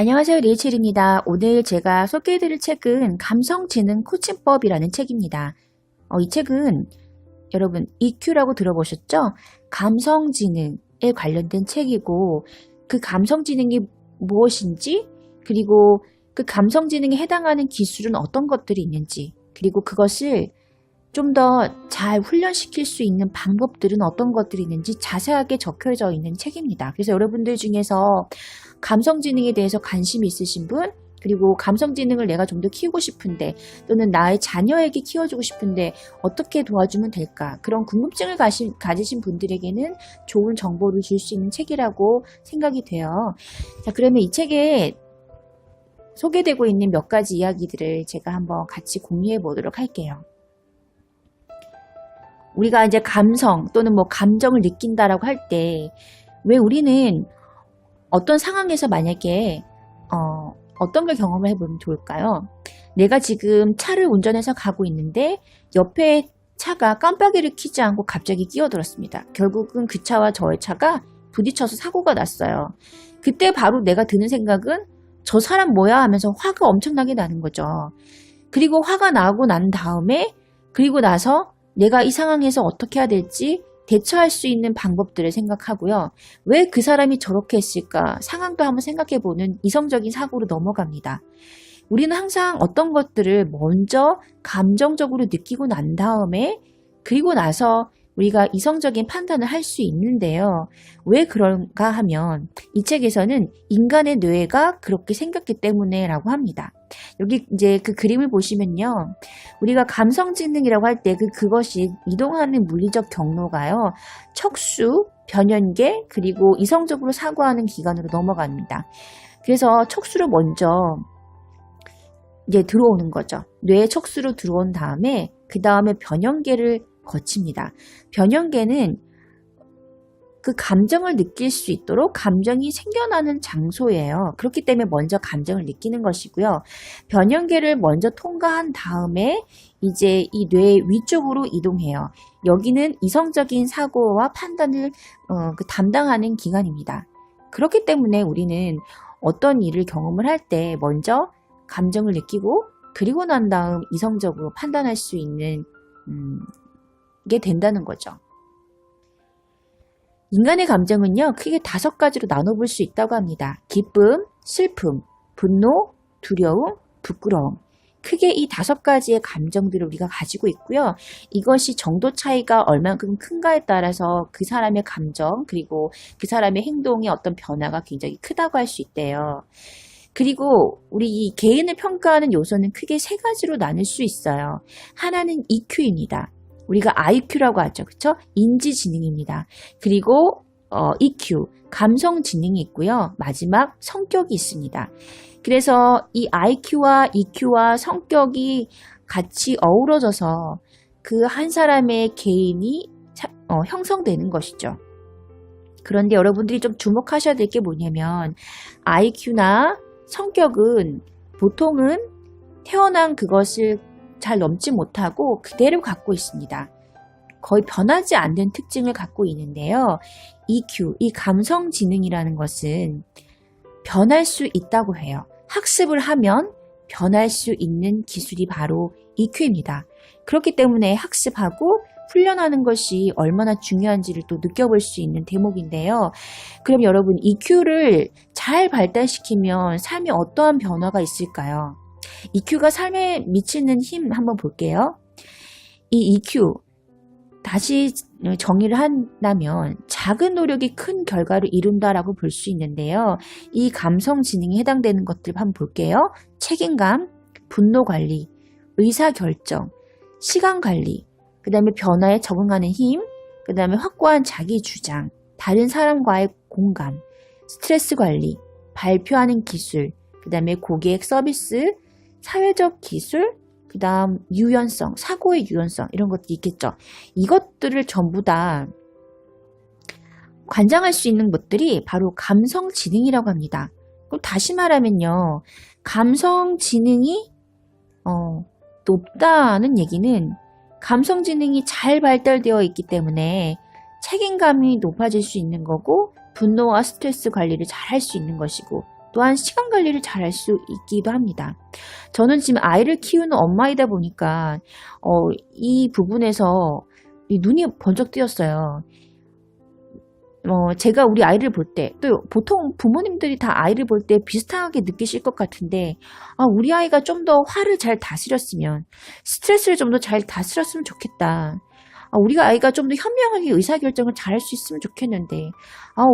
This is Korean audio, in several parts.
안녕하세요. 레이첼입니다. 오늘 제가 소개해드릴 책은 감성지능 코칭법이라는 책입니다. 이 책은 여러분 EQ라고 들어보셨죠? 감성지능에 관련된 책이고 그 감성지능이 무엇인지 그리고 그 감성지능에 해당하는 기술은 어떤 것들이 있는지 그리고 그것을 좀 더 잘 훈련시킬 수 있는 방법들은 어떤 것들이 있는지 자세하게 적혀져 있는 책입니다. 그래서 여러분들 중에서 감성지능에 대해서 관심이 있으신 분, 그리고 감성지능을 내가 좀 더 키우고 싶은데 또는 나의 자녀에게 키워주고 싶은데 어떻게 도와주면 될까? 그런 궁금증을 가지신 분들에게는 좋은 정보를 줄 수 있는 책이라고 생각이 돼요. 자, 그러면 이 책에 소개되고 있는 몇 가지 이야기들을 제가 한번 같이 공유해 보도록 할게요. 우리가 이제 감성 또는 감정을 느낀다라고 할 때 왜 우리는 어떤 상황에서 만약에 어떤 걸 경험을 해보면 좋을까요? 내가 지금 차를 운전해서 가고 있는데 옆에 차가 깜빡이를 켜지 않고 갑자기 끼어들었습니다. 결국은 그 차와 저의 차가 부딪혀서 사고가 났어요. 그때 바로 내가 드는 생각은 저 사람 뭐야 하면서 화가 엄청나게 나는 거죠. 그리고 화가 나고 난 다음에 그리고 나서 내가 이 상황에서 어떻게 해야 될지 대처할 수 있는 방법들을 생각하고요. 왜 그 사람이 저렇게 했을까? 상황도 한번 생각해보는 이성적인 사고로 넘어갑니다. 우리는 항상 어떤 것들을 먼저 감정적으로 느끼고 난 다음에 그리고 나서 우리가 이성적인 판단을 할 수 있는데요. 왜 그런가 하면 이 책에서는 인간의 뇌가 그렇게 생겼기 때문에 라고 합니다. 여기 이제 그 그림을 보시면요. 우리가 감성지능이라고 할 때 그것이 이동하는 물리적 경로가요. 척수, 변연계, 그리고 이성적으로 사고하는 기관으로 넘어갑니다. 그래서 척수로 먼저 이제 들어오는 거죠. 뇌의 척수로 들어온 다음에 그 다음에 변연계를 거칩니다. 변연계는 그 감정을 느낄 수 있도록 감정이 생겨나는 장소예요. 그렇기 때문에 먼저 감정을 느끼는 것이고요. 변연계를 먼저 통과한 다음에 이제 이 뇌 위쪽으로 이동해요. 여기는 이성적인 사고와 판단을 담당하는 기관입니다. 그렇기 때문에 우리는 어떤 일을 경험을 할 때 먼저 감정을 느끼고 그리고 난 다음 이성적으로 판단할 수 있는 게 된다는 거죠. 인간의 감정은요, 크게 5가지로 나눠볼 수 있다고 합니다. 기쁨, 슬픔, 분노, 두려움, 부끄러움. 크게 이 5가지의 감정들을 우리가 가지고 있고요. 이것이 정도 차이가 얼만큼 큰가에 따라서 그 사람의 감정, 그리고 그 사람의 행동의 어떤 변화가 굉장히 크다고 할 수 있대요. 그리고 우리 이 개인을 평가하는 요소는 크게 3가지로 나눌 수 있어요. 하나는 EQ입니다. 우리가 IQ라고 하죠. 그렇죠? 인지지능입니다. 그리고 EQ, 감성지능이 있고요. 마지막 성격이 있습니다. 그래서 이 IQ와 EQ와 성격이 같이 어우러져서 그 한 사람의 개인이 형성되는 것이죠. 그런데 여러분들이 좀 주목하셔야 될 게 뭐냐면 IQ나 성격은 보통은 태어난 그것을 잘 넘지 못하고 그대로 갖고 있습니다. 거의 변하지 않는 특징을 갖고 있는데요. EQ, 이 감성지능이라는 것은 변할 수 있다고 해요. 학습을 하면 변할 수 있는 기술이 바로 EQ입니다. 그렇기 때문에 학습하고 훈련하는 것이 얼마나 중요한지를 또 느껴볼 수 있는 대목인데요. 그럼 여러분 EQ를 잘 발달시키면 삶에 어떠한 변화가 있을까요? EQ가 삶에 미치는 힘 한번 볼게요. 이 EQ 다시 정의를 한다면 작은 노력이 큰 결과를 이룬다라고 볼 수 있는데요. 이 감성지능에 해당되는 것들 한번 볼게요. 책임감, 분노관리, 의사결정, 시간관리, 그 다음에 변화에 적응하는 힘, 그 다음에 확고한 자기주장, 다른 사람과의 공감, 스트레스 관리, 발표하는 기술, 그 다음에 고객 서비스, 사회적 기술, 그 다음 유연성, 사고의 유연성 이런 것들이 있겠죠. 이것들을 전부 다 관장할 수 있는 것들이 바로 감성지능이라고 합니다. 그럼 다시 말하면요. 감성지능이 높다는 얘기는 감성지능이 잘 발달되어 있기 때문에 책임감이 높아질 수 있는 거고 분노와 스트레스 관리를 잘 할 수 있는 것이고 또한 시간 관리를 잘 할 수 있기도 합니다. 저는 지금 아이를 키우는 엄마이다 보니까 이 부분에서 눈이 번쩍 뜨였어요. 제가 우리 아이를 볼 때, 또 보통 부모님들이 다 아이를 볼 때 비슷하게 느끼실 것 같은데, 우리 아이가 좀 더 화를 잘 다스렸으면, 스트레스를 좀 더 잘 다스렸으면 좋겠다. 우리가 아이가 좀 더 현명하게 의사결정을 잘 할 수 있으면 좋겠는데,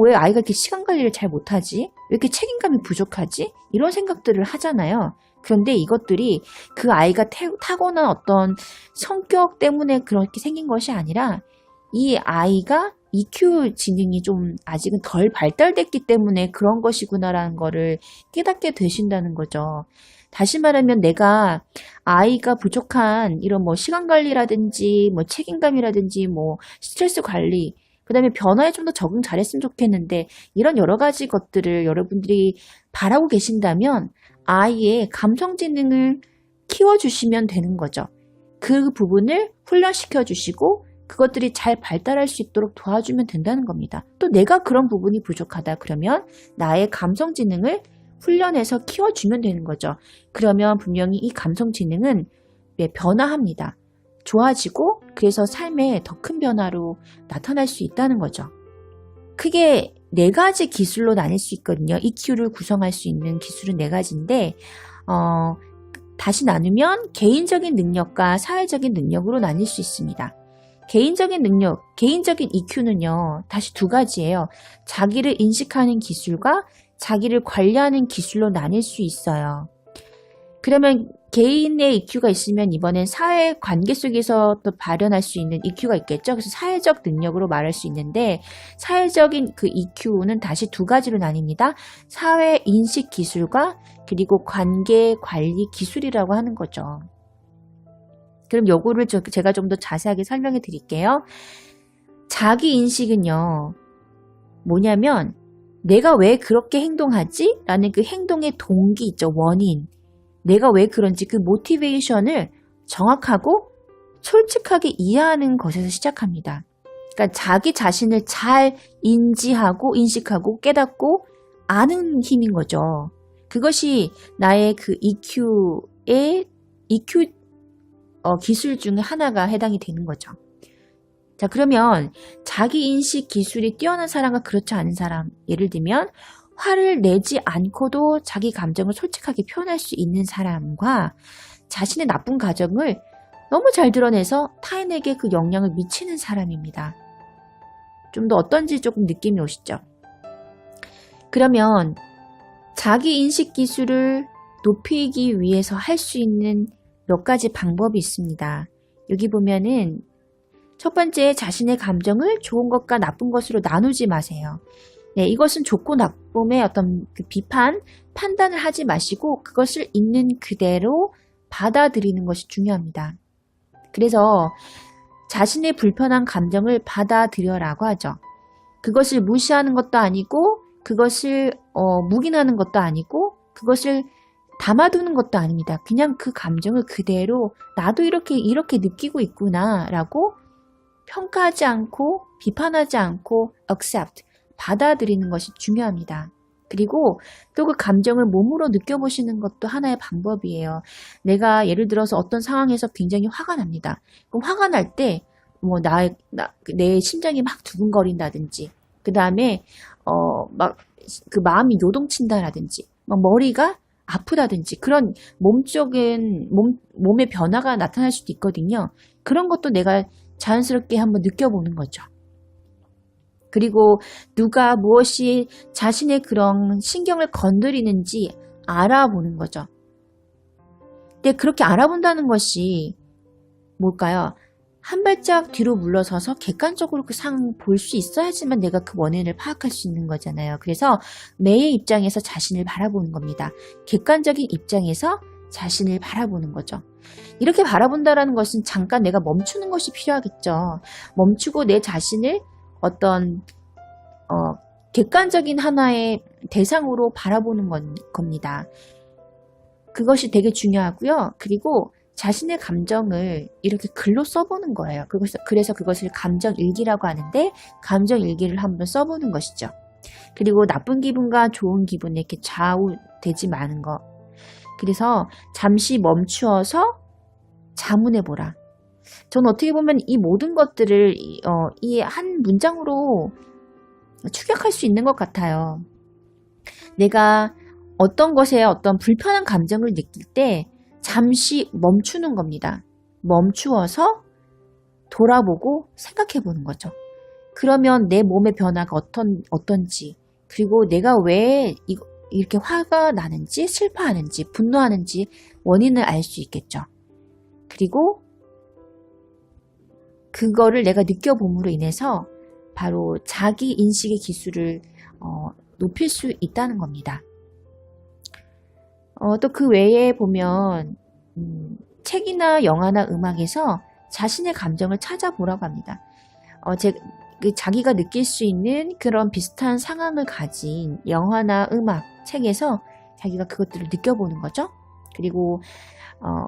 왜 아이가 이렇게 시간 관리를 잘 못하지? 왜 이렇게 책임감이 부족하지? 이런 생각들을 하잖아요. 그런데 이것들이 그 아이가 타고난 어떤 성격 때문에 그렇게 생긴 것이 아니라, 이 아이가 EQ 지능이 좀 아직은 덜 발달됐기 때문에 그런 것이구나라는 거를 깨닫게 되신다는 거죠. 다시 말하면 내가 아이가 부족한 이런 뭐 시간 관리라든지 뭐 책임감이라든지 뭐 스트레스 관리, 그 다음에 변화에 좀 더 적응 잘했으면 좋겠는데 이런 여러 가지 것들을 여러분들이 바라고 계신다면 아이의 감성 지능을 키워주시면 되는 거죠. 그 부분을 훈련시켜 주시고 그것들이 잘 발달할 수 있도록 도와주면 된다는 겁니다. 또 내가 그런 부분이 부족하다 그러면 나의 감성 지능을 훈련해서 키워주면 되는 거죠. 그러면 분명히 이 감성 지능은 변화합니다. 좋아지고 그래서 삶에 더 큰 변화로 나타날 수 있다는 거죠. 크게 네 가지 기술로 나뉠 수 있거든요. EQ를 구성할 수 있는 기술은 네 가지인데 다시 나누면 개인적인 능력과 사회적인 능력으로 나뉠 수 있습니다. 개인적인 능력, 개인적인 EQ는요, 다시 두 가지예요. 자기를 인식하는 기술과 자기를 관리하는 기술로 나뉠 수 있어요. 그러면 개인의 EQ가 있으면 이번엔 사회 관계 속에서 또 발현할 수 있는 EQ가 있겠죠. 그래서 사회적 능력으로 말할 수 있는데 사회적인 그 EQ는 다시 두 가지로 나뉩니다. 사회 인식 기술과 그리고 관계 관리 기술이라고 하는 거죠. 그럼 요거를 제가 좀 더 자세하게 설명해 드릴게요. 자기 인식은요, 뭐냐면 내가 왜 그렇게 행동하지? 라는 그 행동의 동기 있죠. 원인. 내가 왜 그런지 그 모티베이션을 정확하고 솔직하게 이해하는 것에서 시작합니다. 그러니까 자기 자신을 잘 인지하고 인식하고 깨닫고 아는 힘인 거죠. 그것이 나의 그 EQ 기술 중에 하나가 해당이 되는 거죠. 자, 그러면 자기 인식 기술이 뛰어난 사람과 그렇지 않은 사람, 예를 들면 화를 내지 않고도 자기 감정을 솔직하게 표현할 수 있는 사람과 자신의 나쁜 감정을 너무 잘 드러내서 타인에게 그 영향을 미치는 사람입니다. 좀 더 어떤지 조금 느낌이 오시죠? 그러면 자기 인식 기술을 높이기 위해서 할 수 있는 몇 가지 방법이 있습니다. 여기 보면은 첫 번째, 자신의 감정을 좋은 것과 나쁜 것으로 나누지 마세요. 네, 이것은 좋고 나쁨의 어떤 그 비판, 판단을 하지 마시고 그것을 있는 그대로 받아들이는 것이 중요합니다. 그래서 자신의 불편한 감정을 받아들여라고 하죠. 그것을 무시하는 것도 아니고 그것을 묵인하는 것도 아니고 그것을 담아두는 것도 아닙니다. 그냥 그 감정을 그대로 나도 이렇게 느끼고 있구나 라고 평가하지 않고 비판하지 않고 accept, 받아들이는 것이 중요합니다. 그리고 또 그 감정을 몸으로 느껴보시는 것도 하나의 방법이에요. 내가 예를 들어서 어떤 상황에서 굉장히 화가 납니다. 그럼 화가 날 때 내 심장이 막 두근거린다든지 그 다음에 막 그 마음이 요동친다라든지 막 머리가 아프다든지 그런 몸의 변화가 나타날 수도 있거든요. 그런 것도 내가 자연스럽게 한번 느껴보는 거죠. 그리고 누가 무엇이 자신의 그런 신경을 건드리는지 알아보는 거죠. 근데 그렇게 알아본다는 것이 뭘까요? 한 발짝 뒤로 물러서서 객관적으로 그 상황을 볼 수 있어야지만 내가 그 원인을 파악할 수 있는 거잖아요. 그래서 매의 입장에서 자신을 바라보는 겁니다. 객관적인 입장에서 자신을 바라보는 거죠. 이렇게 바라본다는 것은 잠깐 내가 멈추는 것이 필요하겠죠. 멈추고 내 자신을 어떤 객관적인 하나의 대상으로 바라보는 겁니다. 그것이 되게 중요하고요. 그리고 자신의 감정을 이렇게 글로 써보는 거예요. 그래서 그것을 감정일기라고 하는데 감정일기를 한번 써보는 것이죠. 그리고 나쁜 기분과 좋은 기분에 이렇게 좌우되지 마는 거. 그래서 잠시 멈추어서 자문해보라. 저는 어떻게 보면 이 모든 것들을 이 한 문장으로 축약할 수 있는 것 같아요. 내가 어떤 것에 어떤 불편한 감정을 느낄 때 잠시 멈추는 겁니다. 멈추어서 돌아보고 생각해 보는 거죠. 그러면 내 몸의 변화가 어떤지, 그리고 내가 왜 이렇게 화가 나는지, 슬퍼하는지, 분노하는지 원인을 알 수 있겠죠. 그리고 그거를 내가 느껴봄으로 인해서 바로 자기 인식의 기술을 높일 수 있다는 겁니다. 또 그 외에 보면 책이나 영화나 음악에서 자신의 감정을 찾아보라고 합니다. 자기가 느낄 수 있는 그런 비슷한 상황을 가진 영화나 음악, 책에서 자기가 그것들을 느껴보는 거죠. 그리고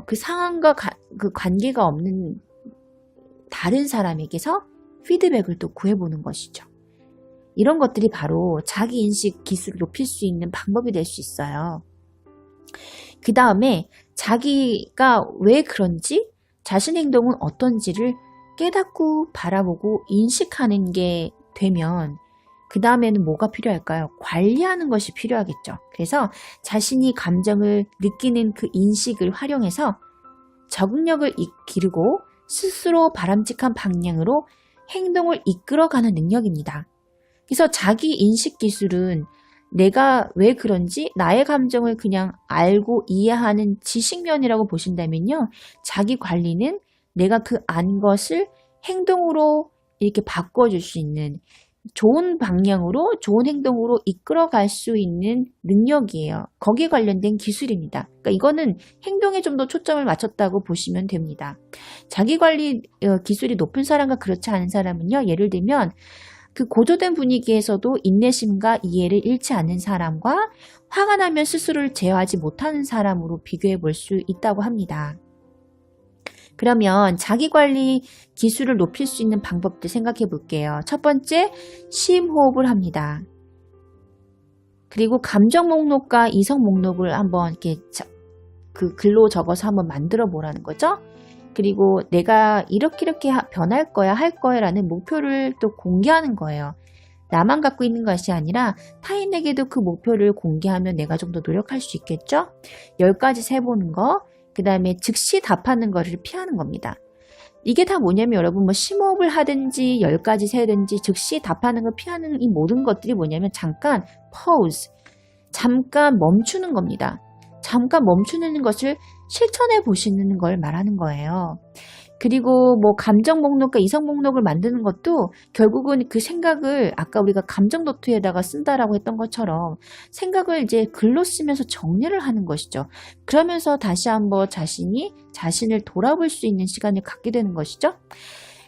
그 상황과 그 관계가 없는 다른 사람에게서 피드백을 또 구해보는 것이죠. 이런 것들이 바로 자기 인식 기술을 높일 수 있는 방법이 될 수 있어요. 그 다음에 자기가 왜 그런지, 자신 행동은 어떤지를 깨닫고 바라보고 인식하는 게 되면 그 다음에는 뭐가 필요할까요? 관리하는 것이 필요하겠죠. 그래서 자신이 감정을 느끼는 그 인식을 활용해서 적응력을 기르고 스스로 바람직한 방향으로 행동을 이끌어가는 능력입니다. 그래서 자기 인식 기술은 내가 왜 그런지 나의 감정을 그냥 알고 이해하는 지식면이라고 보신다면요. 자기 관리는 내가 그 안 것을 행동으로 이렇게 바꿔줄 수 있는 좋은 방향으로, 좋은 행동으로 이끌어갈 수 있는 능력이에요. 거기에 관련된 기술입니다. 그러니까 이거는 행동에 좀 더 초점을 맞췄다고 보시면 됩니다. 자기관리 기술이 높은 사람과 그렇지 않은 사람은요. 예를 들면 그 고조된 분위기에서도 인내심과 이해를 잃지 않는 사람과 화가 나면 스스로를 제어하지 못하는 사람으로 비교해 볼 수 있다고 합니다. 그러면 자기관리 기술을 높일 수 있는 방법들 생각해 볼게요. 첫 번째, 심호흡을 합니다. 그리고 감정 목록과 이성 목록을 한번 이렇게 그 글로 적어서 한번 만들어 보라는 거죠. 그리고 내가 이렇게 변할 거야, 할 거야 라는 목표를 또 공개하는 거예요. 나만 갖고 있는 것이 아니라 타인에게도 그 목표를 공개하면 내가 좀 더 노력할 수 있겠죠? 10가지 세보는 거, 그 다음에 즉시 답하는 거를 피하는 겁니다. 이게 다 뭐냐면 여러분 뭐 심호흡을 하든지 10가지 세든지 즉시 답하는 걸 피하는 이 모든 것들이 뭐냐면 잠깐 pause, 잠깐 멈추는 겁니다. 잠깐 멈추는 것을 실천해 보시는 걸 말하는 거예요. 그리고 뭐 감정 목록과 이성 목록을 만드는 것도 결국은 그 생각을 아까 우리가 감정 노트에다가 쓴다라고 했던 것처럼 생각을 이제 글로 쓰면서 정리를 하는 것이죠. 그러면서 다시 한번 자신을 돌아볼 수 있는 시간을 갖게 되는 것이죠.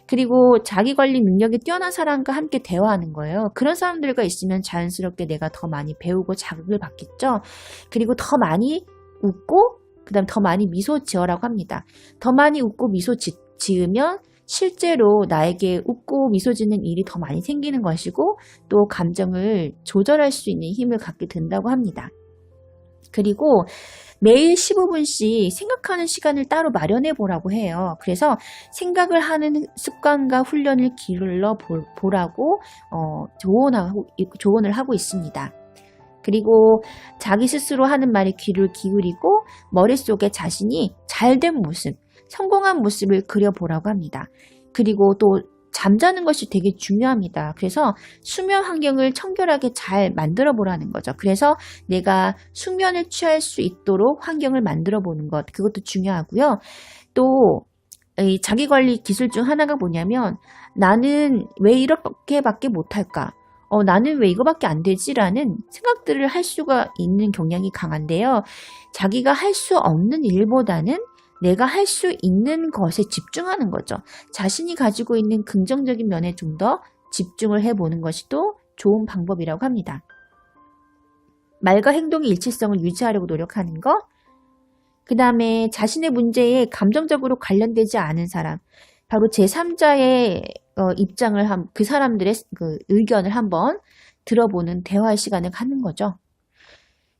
그리고 자기관리 능력이 뛰어난 사람과 함께 대화하는 거예요. 그런 사람들과 있으면 자연스럽게 내가 더 많이 배우고 자극을 받겠죠. 그리고 더 많이 웃고 그 다음 더 많이 미소 지어라고 합니다. 더 많이 웃고 미소 지으면 실제로 나에게 웃고 미소 짓는 일이 더 많이 생기는 것이고 또 감정을 조절할 수 있는 힘을 갖게 된다고 합니다. 그리고 매일 15분씩 생각하는 시간을 따로 마련해 보라고 해요. 그래서 생각을 하는 습관과 훈련을 길러 보라고 조언을 하고 있습니다. 그리고 자기 스스로 하는 말에 귀를 기울이고 머릿속에 자신이 잘된 모습, 성공한 모습을 그려보라고 합니다. 그리고 또 잠자는 것이 되게 중요합니다. 그래서 수면 환경을 청결하게 잘 만들어 보라는 거죠. 그래서 내가 숙면을 취할 수 있도록 환경을 만들어 보는 것, 그것도 중요하고요. 또 이 자기관리 기술 중 하나가 뭐냐면 나는 왜 이렇게밖에 못할까? 나는 왜 이거밖에 안 되지라는 생각들을 할 수가 있는 경향이 강한데요. 자기가 할 수 없는 일보다는 내가 할 수 있는 것에 집중하는 거죠. 자신이 가지고 있는 긍정적인 면에 좀 더 집중을 해보는 것이 또 좋은 방법이라고 합니다. 말과 행동의 일치성을 유지하려고 노력하는 것, 그 다음에 자신의 문제에 감정적으로 관련되지 않은 사람, 바로 제3자의 입장을 그 사람들의 그 의견을 한번 들어보는 대화의 시간을 갖는 거죠.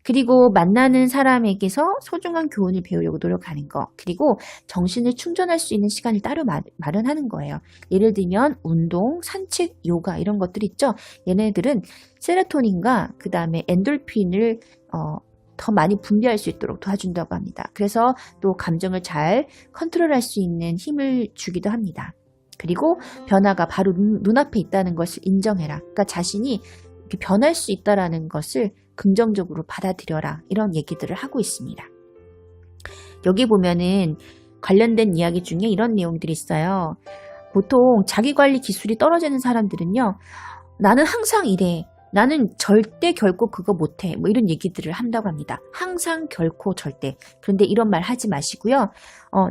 그리고 만나는 사람에게서 소중한 교훈을 배우려고 노력하는 거. 그리고 정신을 충전할 수 있는 시간을 따로 마련하는 거예요. 예를 들면 운동, 산책, 요가 이런 것들 있죠. 얘네들은 세로토닌과 그 다음에 엔돌핀을 더 많이 분비할 수 있도록 도와준다고 합니다. 그래서 또 감정을 잘 컨트롤할 수 있는 힘을 주기도 합니다. 그리고 변화가 바로 눈앞에 있다는 것을 인정해라. 그러니까 자신이 이렇게 변할 수 있다는 것을 긍정적으로 받아들여라. 이런 얘기들을 하고 있습니다. 여기 보면은 관련된 이야기 중에 이런 내용들이 있어요. 보통 자기관리 기술이 떨어지는 사람들은요. 나는 항상 이래. 나는 절대 결코 그거 못해. 뭐 이런 얘기들을 한다고 합니다. 항상 결코 절대. 그런데 이런 말 하지 마시고요.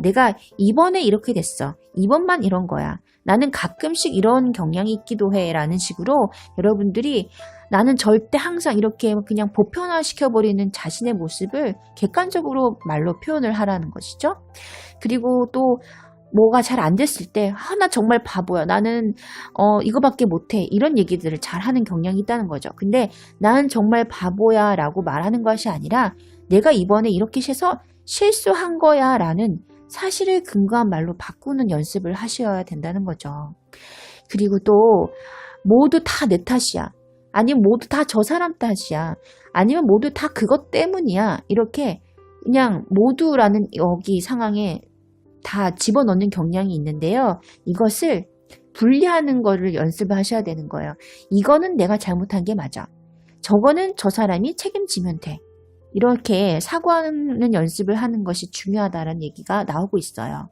내가 이번에 이렇게 됐어. 이번만 이런 거야. 나는 가끔씩 이런 경향이 있기도 해. 라는 식으로 여러분들이 나는 절대 항상 이렇게 그냥 보편화시켜버리는 자신의 모습을 객관적으로 말로 표현을 하라는 것이죠. 그리고 또 뭐가 잘 안 됐을 때, 나 정말 바보야. 나는 이거밖에 못해. 이런 얘기들을 잘 하는 경향이 있다는 거죠. 근데 나는 정말 바보야 라고 말하는 것이 아니라 내가 이번에 이렇게 해서 실수한 거야 라는 사실을 근거한 말로 바꾸는 연습을 하셔야 된다는 거죠. 그리고 또 모두 다 내 탓이야. 아니면 모두 다 저 사람 탓이야. 아니면 모두 다 그것 때문이야. 이렇게 그냥 모두라는 여기 상황에 다 집어넣는 경향이 있는데요. 이것을 분리하는 거를 연습을 하셔야 되는 거예요. 이거는 내가 잘못한 게 맞아. 저거는 저 사람이 책임지면 돼. 이렇게 사과하는 연습을 하는 것이 중요하다는 얘기가 나오고 있어요.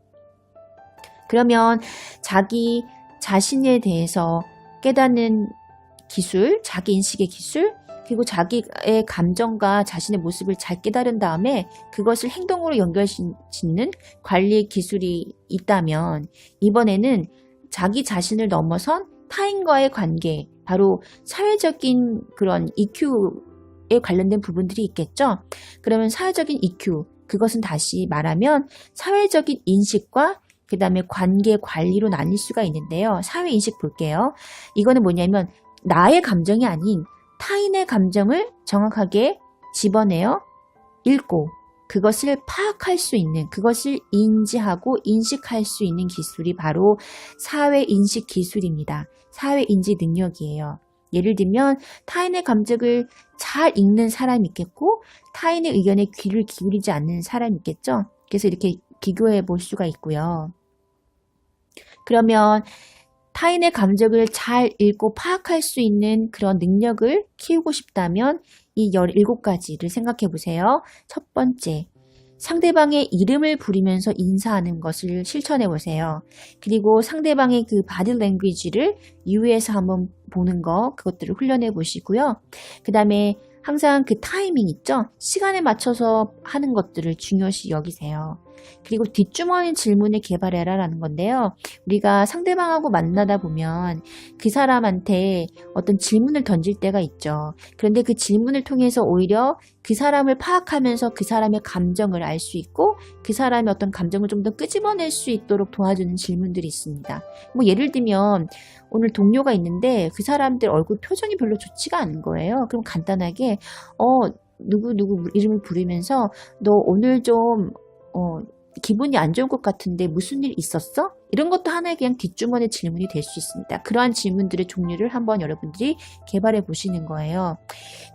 그러면 자기 자신에 대해서 깨닫는 기술, 자기 인식의 기술, 그리고 자기의 감정과 자신의 모습을 잘 깨달은 다음에 그것을 행동으로 연결짓는 관리 기술이 있다면 이번에는 자기 자신을 넘어선 타인과의 관계, 바로 사회적인 그런 EQ에 관련된 부분들이 있겠죠. 그러면 사회적인 EQ, 그것은 다시 말하면 사회적인 인식과 그 다음에 관계 관리로 나뉠 수가 있는데요. 사회인식 볼게요. 이거는 뭐냐면 나의 감정이 아닌 타인의 감정을 정확하게 집어내어 읽고 그것을 파악할 수 있는, 그것을 인지하고 인식할 수 있는 기술이 바로 사회인식 기술입니다. 사회인지 능력이에요. 예를 들면 타인의 감정을 잘 읽는 사람이 있겠고 타인의 의견에 귀를 기울이지 않는 사람이 있겠죠. 그래서 이렇게 비교해 볼 수가 있고요. 그러면 타인의 감정을 잘 읽고 파악할 수 있는 그런 능력을 키우고 싶다면 이 17가지를 생각해 보세요. 첫 번째, 상대방의 이름을 부르면서 인사하는 것을 실천해 보세요. 그리고 상대방의 그 바디 랭귀지를 유의해서 한번 보는 거, 그것들을 훈련해 보시고요. 그 다음에 항상 그 타이밍 있죠? 시간에 맞춰서 하는 것들을 중요시 여기세요. 그리고 뒷주머니 질문을 개발해라 라는 건데요. 우리가 상대방하고 만나다 보면 그 사람한테 어떤 질문을 던질 때가 있죠. 그런데 그 질문을 통해서 오히려 그 사람을 파악하면서 그 사람의 감정을 알 수 있고 그 사람의 어떤 감정을 좀 더 끄집어낼 수 있도록 도와주는 질문들이 있습니다. 뭐 예를 들면 오늘 동료가 있는데 그 사람들 얼굴 표정이 별로 좋지가 않은 거예요. 그럼 간단하게 누구 이름을 부르면서 너 오늘 좀 기분이 안 좋은 것 같은데 무슨 일 있었어? 이런 것도 하나의 그냥 뒷주머니 질문이 될 수 있습니다. 그러한 질문들의 종류를 한번 여러분들이 개발해 보시는 거예요.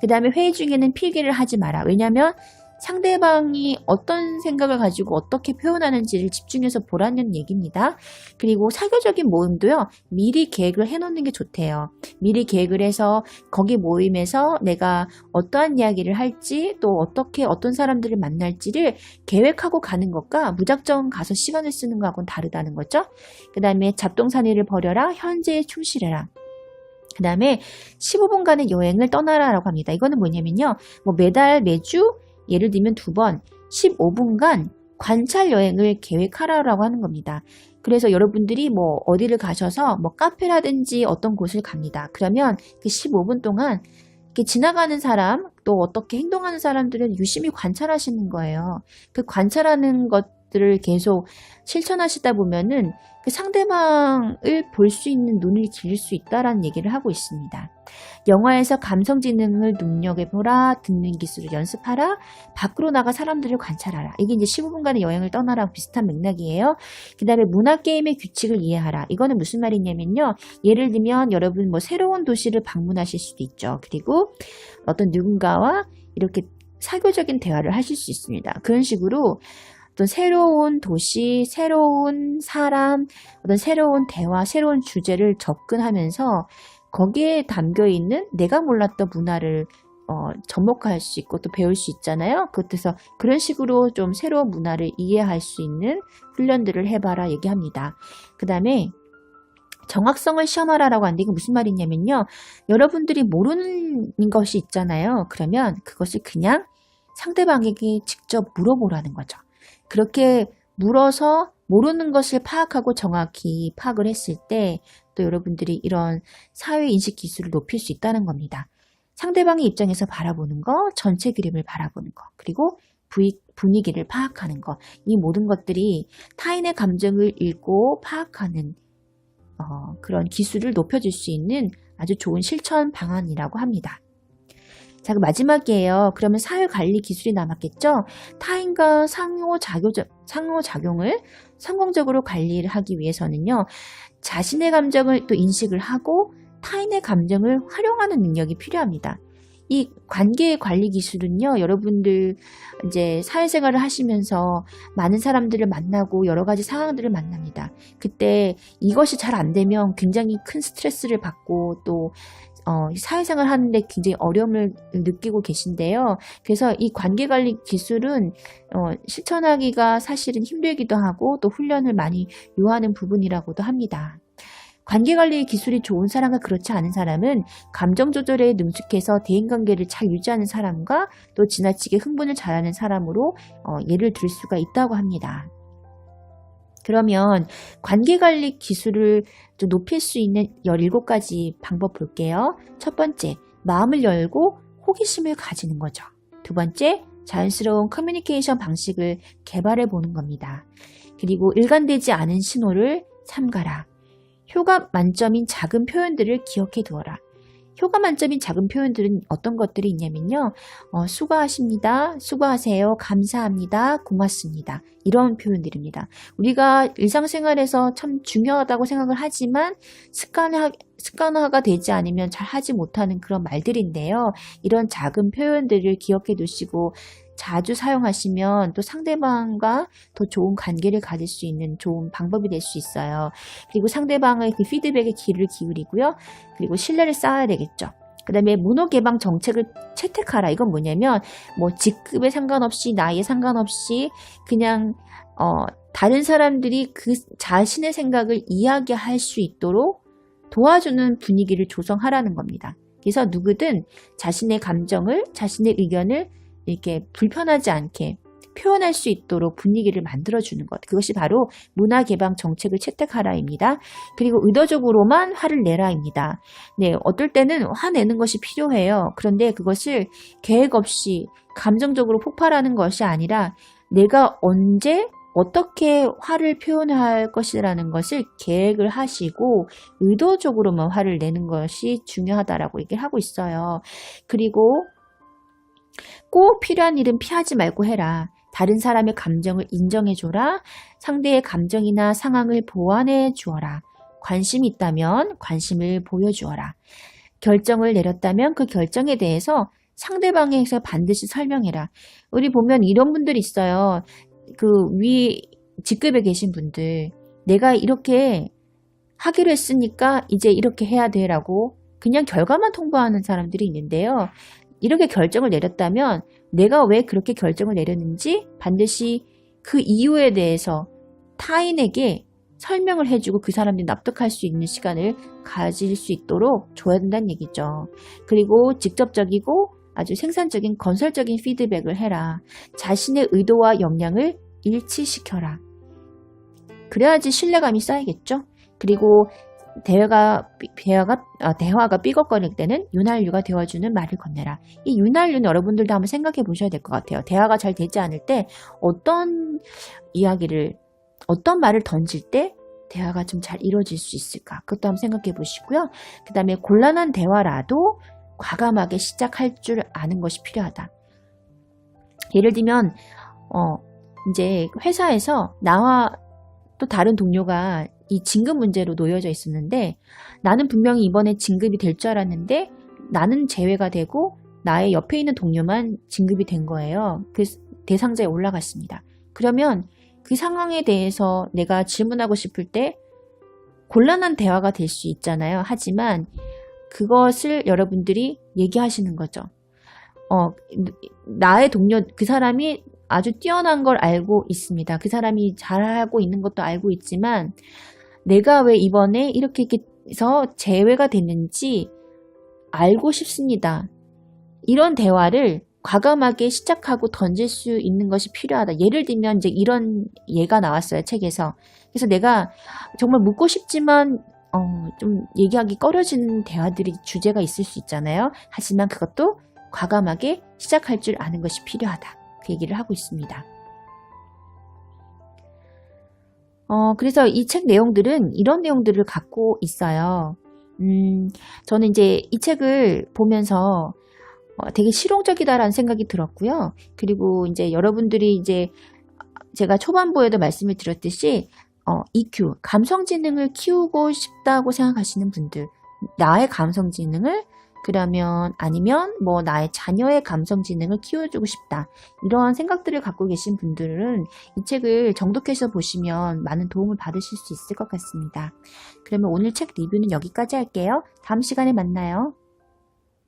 그 다음에 회의 중에는 필기를 하지 마라. 왜냐하면 상대방이 어떤 생각을 가지고 어떻게 표현하는지를 집중해서 보라는 얘기입니다. 그리고 사교적인 모임도요. 미리 계획을 해놓는 게 좋대요. 미리 계획을 해서 거기 모임에서 내가 어떠한 이야기를 할지 또 어떻게 어떤 사람들을 만날지를 계획하고 가는 것과 무작정 가서 시간을 쓰는 것하고는 다르다는 거죠. 그 다음에 잡동사니를 버려라. 현재에 충실해라. 그 다음에 15분간의 여행을 떠나라라고 합니다. 이거는 뭐냐면요. 매달 매주 예를 들면 2번 15분간 관찰 여행을 계획하라고 하는 겁니다. 그래서 여러분들이 어디를 가셔서 카페라든지 어떤 곳을 갑니다. 그러면 그 15분 동안 이렇게 지나가는 사람 또 어떻게 행동하는 사람들을 유심히 관찰하시는 거예요. 그 관찰하는 것 것들을 계속 실천하시다 보면은 그 상대방을 볼 수 있는 눈을 기를 수 있다라는 얘기를 하고 있습니다. 영화에서 감성 지능을 눈여겨보라, 듣는 기술을 연습하라, 밖으로 나가 사람들을 관찰하라. 이게 이제 15분간의 여행을 떠나랑 비슷한 맥락이에요. 그 다음에 문화게임의 규칙을 이해하라. 이거는 무슨 말이냐면요. 예를 들면 여러분 뭐 새로운 도시를 방문하실 수도 있죠. 그리고 어떤 누군가와 이렇게 사교적인 대화를 하실 수 있습니다. 그런 식으로 어떤 새로운 도시, 새로운 사람, 어떤 새로운 대화, 새로운 주제를 접근하면서 거기에 담겨있는 내가 몰랐던 문화를 접목할 수 있고 또 배울 수 있잖아요. 그래서 그런 식으로 좀 새로운 문화를 이해할 수 있는 훈련들을 해봐라 얘기합니다. 그 다음에 정확성을 시험하라라고 하는데 이게 무슨 말이냐면요. 여러분들이 모르는 것이 있잖아요. 그러면 그것을 그냥 상대방에게 직접 물어보라는 거죠. 그렇게 물어서 모르는 것을 파악하고 정확히 파악을 했을 때 또 여러분들이 이런 사회인식 기술을 높일 수 있다는 겁니다. 상대방의 입장에서 바라보는 거, 전체 그림을 바라보는 거, 그리고 분위기를 파악하는 거, 이 모든 것들이 타인의 감정을 읽고 파악하는 그런 기술을 높여줄 수 있는 아주 좋은 실천 방안이라고 합니다. 자, 그 마지막이에요. 그러면 사회관리 기술이 남았겠죠? 타인과 상호작용을 성공적으로 관리를 하기 위해서는요. 자신의 감정을 또 인식을 하고 타인의 감정을 활용하는 능력이 필요합니다. 이 관계 관리 기술은요, 여러분들 이제 사회생활을 하시면서 많은 사람들을 만나고 여러 가지 상황들을 만납니다. 그때 이것이 잘 안 되면 굉장히 큰 스트레스를 받고 또 사회생활 하는데 굉장히 어려움을 느끼고 계신데요. 그래서 이 관계관리 기술은 실천하기가 사실은 힘들기도 하고 또 훈련을 많이 요하는 부분이라고도 합니다. 관계관리 기술이 좋은 사람과 그렇지 않은 사람은 감정 조절에 능숙해서 대인관계를 잘 유지하는 사람과 또 지나치게 흥분을 잘하는 사람으로 예를 들 수가 있다고 합니다. 그러면 관계관리 기술을 좀 높일 수 있는 17가지 방법 볼게요. 첫 번째, 마음을 열고 호기심을 가지는 거죠. 두 번째, 자연스러운 커뮤니케이션 방식을 개발해 보는 겁니다. 그리고 일관되지 않은 신호를 삼가라. 효과 만점인 작은 표현들을 기억해 두어라. 효과 만점인 작은 표현들은 어떤 것들이 있냐면요. 수고하십니다. 수고하세요. 감사합니다. 고맙습니다. 이런 표현들입니다. 우리가 일상생활에서 참 중요하다고 생각을 하지만 습관화가 되지 않으면 잘 하지 못하는 그런 말들인데요. 이런 작은 표현들을 기억해 두시고 자주 사용하시면 또 상대방과 더 좋은 관계를 가질 수 있는 좋은 방법이 될 수 있어요. 그리고 상대방의 그 피드백에 귀를 기울이고요. 그리고 신뢰를 쌓아야 되겠죠. 그 다음에 문호 개방 정책을 채택하라. 이건 뭐냐면 뭐 직급에 상관없이 나이에 상관없이 그냥 다른 사람들이 그 자신의 생각을 이야기할 수 있도록 도와주는 분위기를 조성하라는 겁니다. 그래서 누구든 자신의 감정을, 자신의 의견을 이렇게 불편하지 않게 표현할 수 있도록 분위기를 만들어주는 것. 그것이 바로 문화개방 정책을 채택하라입니다. 그리고 의도적으로만 화를 내라입니다. 네, 어떨 때는 화내는 것이 필요해요. 그런데 그것을 계획 없이 감정적으로 폭발하는 것이 아니라 내가 언제 어떻게 화를 표현할 것이라는 것을 계획을 하시고 의도적으로만 화를 내는 것이 중요하다라고 얘기를 하고 있어요. 그리고 꼭 필요한 일은 피하지 말고 해라. 다른 사람의 감정을 인정해줘라. 상대의 감정이나 상황을 보완해 주어라. 관심이 있다면 관심을 보여주어라. 결정을 내렸다면 그 결정에 대해서 상대방에서 반드시 설명해라. 우리 보면 이런 분들이 있어요. 그 위 직급에 계신 분들, 내가 이렇게 하기로 했으니까 이제 이렇게 해야 돼라고 그냥 결과만 통보하는 사람들이 있는데요. 이렇게 결정을 내렸다면 내가 왜 그렇게 결정을 내렸는지 반드시 그 이유에 대해서 타인에게 설명을 해주고 그 사람들이 납득할 수 있는 시간을 가질 수 있도록 줘야 된다는 얘기죠. 그리고 직접적이고 아주 생산적인 건설적인 피드백을 해라. 자신의 의도와 역량을 일치시켜라. 그래야지 신뢰감이 쌓이겠죠. 그리고 대화가 삐걱거릴 때는 윤활유가 되어주는 말을 건네라. 이 윤활유는 여러분들도 한번 생각해 보셔야 될 것 같아요. 대화가 잘 되지 않을 때 어떤 어떤 말을 던질 때 대화가 좀 잘 이루어질 수 있을까? 그것도 한번 생각해 보시고요. 그 다음에 곤란한 대화라도 과감하게 시작할 줄 아는 것이 필요하다. 예를 들면 이제 회사에서 나와 또 다른 동료가 이 진급 문제로 놓여져 있었는데 나는 분명히 이번에 진급이 될 줄 알았는데 나는 제외가 되고 나의 옆에 있는 동료만 진급이 된 거예요. 그 대상자에 올라갔습니다. 그러면 그 상황에 대해서 내가 질문하고 싶을 때 곤란한 대화가 될 수 있잖아요. 하지만 그것을 여러분들이 얘기하시는 거죠. 나의 동료, 그 사람이 아주 뛰어난 걸 알고 있습니다. 그 사람이 잘하고 있는 것도 알고 있지만 내가 왜 이번에 이렇게 해서 제외가 됐는지 알고 싶습니다. 이런 대화를 과감하게 시작하고 던질 수 있는 것이 필요하다. 예를 들면 이제 이런 예가 나왔어요. 책에서. 그래서 내가 정말 묻고 싶지만 좀 얘기하기 꺼려지는 대화들이 주제가 있을 수 있잖아요. 하지만 그것도 과감하게 시작할 줄 아는 것이 필요하다. 그 얘기를 하고 있습니다. 그래서 이 책 내용들은 이런 내용들을 갖고 있어요. 저는 이제 이 책을 보면서 되게 실용적이다라는 생각이 들었고요. 그리고 이제 여러분들이 이제 제가 초반부에도 말씀을 드렸듯이 EQ, 감성지능을 키우고 싶다고 생각하시는 분들, 나의 감성지능을 그러면 아니면 뭐 나의 자녀의 감성지능을 키워주고 싶다. 이런 생각들을 갖고 계신 분들은 이 책을 정독해서 보시면 많은 도움을 받으실 수 있을 것 같습니다. 그러면 오늘 책 리뷰는 여기까지 할게요. 다음 시간에 만나요.